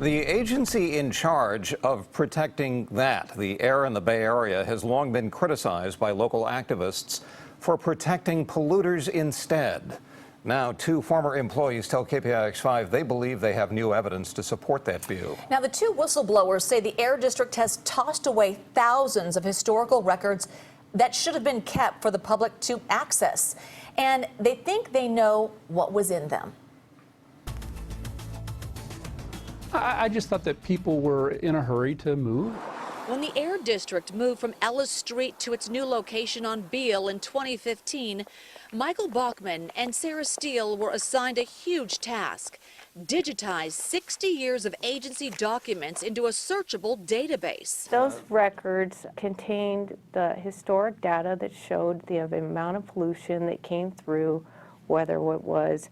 The agency in charge of protecting the air in the Bay Area, has long been criticized by local activists for protecting polluters instead. Now, two former employees tell KPIX 5 they believe they have new evidence to support that view. Now, the two whistleblowers say the Air District has tossed away thousands of historical records that should have been kept for the public to access. And they think they know what was in them. I just thought that people were in a hurry to move. When the Air District moved from Ellis Street to its new location on Beale in 2015, Michael Bachman and Sarah Steele were assigned a huge task: digitize 60 years of agency documents into a searchable database. Those records contained the historic data that showed the amount of pollution that came through, whether it was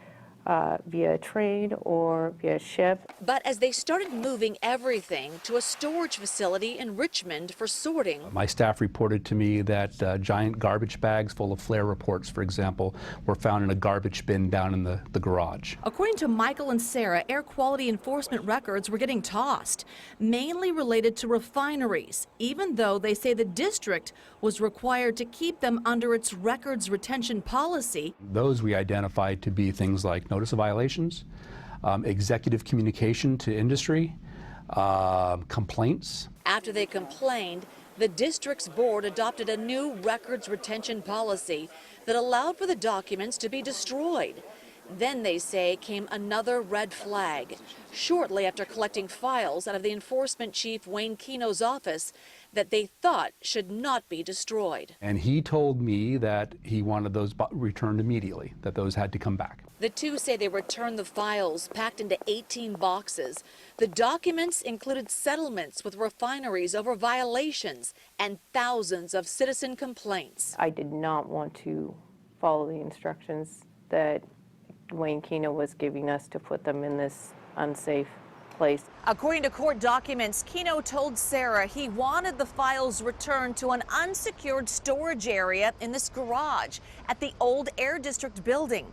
via train or via ship. But as they started moving everything to a storage facility in Richmond for sorting, My staff reported to me that giant garbage bags full of flare reports, for example, were found in a garbage bin down in the garage. according to Michael and Sarah, air quality enforcement records were getting tossed, mainly related to refineries, even though they say the district was required to keep them under its records retention policy. Those we identified to be things like notice of violations, executive communication to industry, complaints. After they complained, the district's board adopted a new records retention policy that allowed for the documents to be destroyed. Then, they say, came another red flag. Shortly after collecting files out of the enforcement chief Wayne Keno's office that they thought should not be destroyed. And he told me that he wanted those returned immediately, that those had to come back. The two say they returned the files packed into 18 boxes. The documents included settlements with refineries over violations and thousands of citizen complaints. I did not want to follow the instructions that Wayne Keno was giving us to put them in this unsafe place. According to court documents, Keno told Sarah he wanted the files returned to an unsecured storage area in this garage at the old Air District building.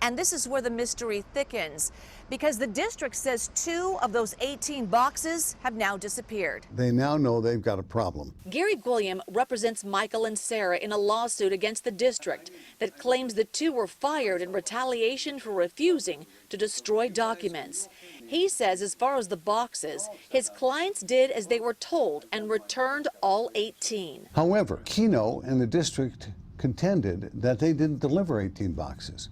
And this is where the mystery thickens, because the district says 2 of those 18 boxes have now disappeared. They now know they've got a problem. Gary Gwilliam represents Michael and Sarah in a lawsuit against the district that claims the two were fired in retaliation for refusing to destroy documents. He says as far as the boxes, his clients did as they were told and returned all 18. However, Keno and the district contended that they didn't deliver 18 boxes.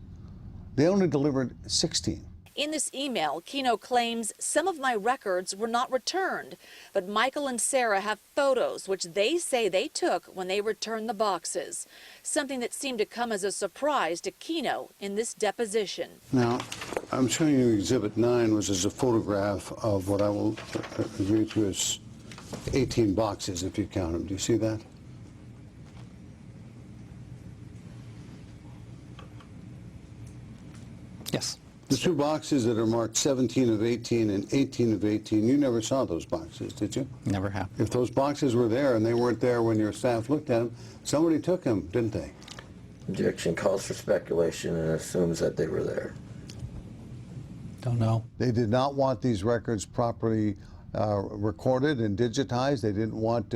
They only delivered 16. In this email, Keno claims some of my records were not returned, but Michael and Sarah have photos which they say they took when they returned the boxes, something that seemed to come as a surprise to Keno in this deposition. Now, I'm showing you Exhibit 9, which is a photograph of what I will agree to as 18 boxes if you count them. Do you see that? Yes. The 2 boxes that are marked 17 of 18 and 18 of 18, you never saw those boxes, did you? Never have. If those boxes were there and they weren't there when your staff looked at them, somebody took them, didn't they? Objection calls for speculation and assumes that they were there. Don't know. They did not want these records properly recorded and digitized. They didn't want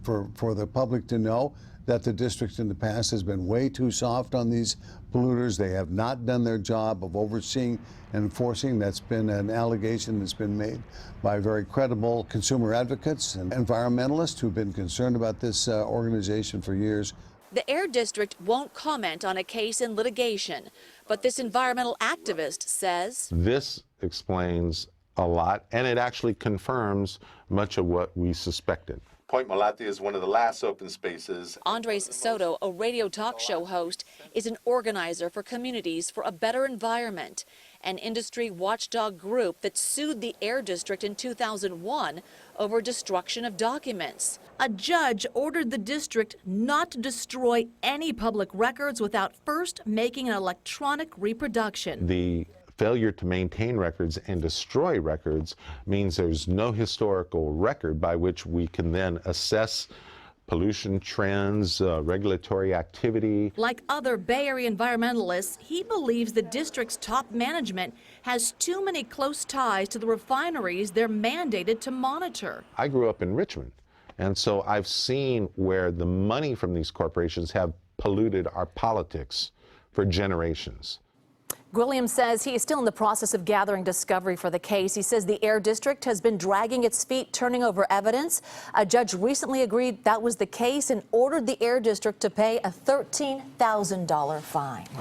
for the public to know that the district in the past has been way too soft on these polluters. They have not done their job of overseeing and enforcing. That's been an allegation that's been made by very credible consumer advocates and environmentalists who've been concerned about this organization for years. The Air District won't comment on a case in litigation, but this environmental activist says this explains a lot, and it actually confirms much of what we suspected. Point Malate is one of the last open spaces. Andres Soto, a radio talk show host, is an organizer for Communities for a Better Environment, an industry watchdog group that sued the Air District in 2001 over destruction of documents. A judge ordered the district not to destroy any public records without first making an electronic reproduction. The failure to maintain records and destroy records means there's no historical record by which we can then assess pollution trends, regulatory activity. Like other Bay Area environmentalists, he believes the district's top management has too many close ties to the refineries they're mandated to monitor. I grew up in Richmond, and so I've seen where the money from these corporations have polluted our politics for generations. Gwilliam says he is still in the process of gathering discovery for the case. He says the Air District has been dragging its feet, turning over evidence. A judge recently agreed that was the case and ordered the Air District to pay a $13,000 fine.